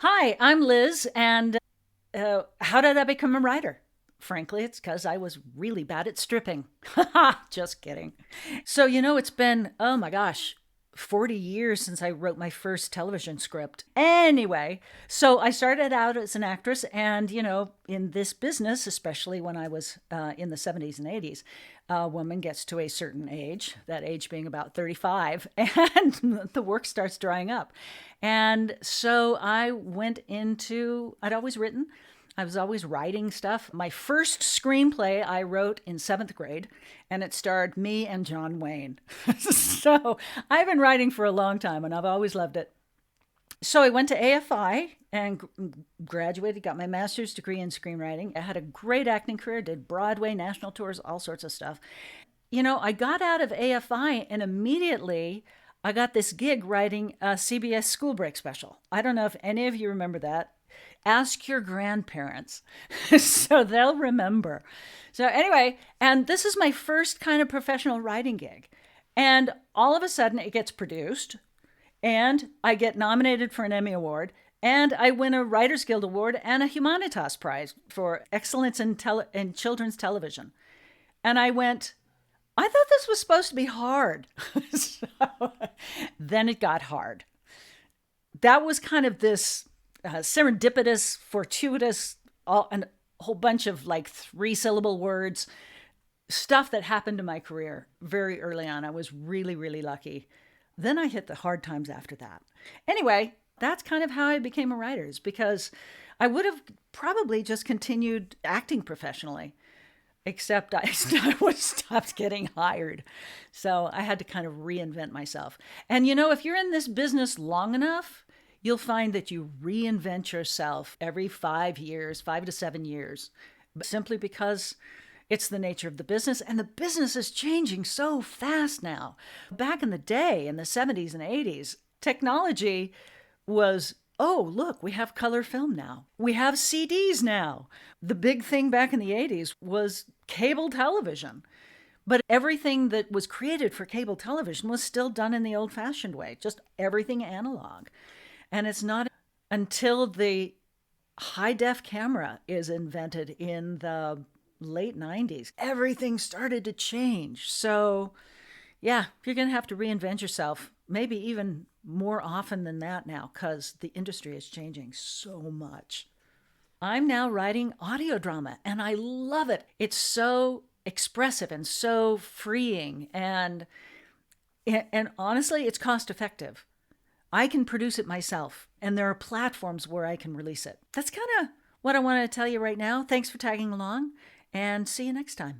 Hi, I'm Liz, and how did I become a writer? Frankly, it's because I was really bad at stripping. Just kidding. So, it's been, oh my gosh, 40 years since I wrote my first television script. Anyway, so I started out as an actress, and, in this business, especially when I was in the 70s and 80s, a woman gets to a certain age, that age being about 35, and the work starts drying up. And so I went into, I'd always written, I was always writing stuff. My first screenplay I wrote in seventh grade, and it starred me and John Wayne. So I've been writing for a long time, and I've always loved it. So I went to AFI and graduated, got my master's degree in screenwriting. I had a great acting career, did Broadway, national tours, all sorts of stuff. I got out of AFI and immediately I got this gig writing a CBS school break special. I don't know if any of you remember that. Ask your grandparents so they'll remember. So, anyway, and this is my first kind of professional writing gig. And all of a sudden, it gets produced, and I get nominated for an Emmy Award, and I win a Writers Guild Award and a Humanitas Prize for excellence in children's television. And I went, I thought this was supposed to be hard. So then it got hard. That was kind of this serendipitous, fortuitous, and a whole bunch of like three-syllable words, stuff that happened in my career very early on. I was really, really lucky. Then I hit the hard times after that. Anyway, that's kind of how I became a writer, is because I would have probably just continued acting professionally, except I was stopped getting hired. So I had to kind of reinvent myself. And if you're in this business long enough, you'll find that you reinvent yourself every 5 years, 5 to 7 years, simply because it's the nature of the business. And the business is changing so fast now. Back in the day, in the 70s and 80s, technology was, oh, look, we have color film now. We have CDs now. The big thing back in the 80s was cable television. But everything that was created for cable television was still done in the old fashioned way, just everything analog. And it's not until the high def camera is invented in the late 90s, everything started to change. So, yeah, you're going to have to reinvent yourself, maybe even more often than that now, because the industry is changing so much. I'm now writing audio drama and I love it. It's so expressive and so freeing, and honestly, it's cost effective. I can produce it myself, and there are platforms where I can release it. That's kind of what I want to tell you right now. Thanks for tagging along, and see you next time.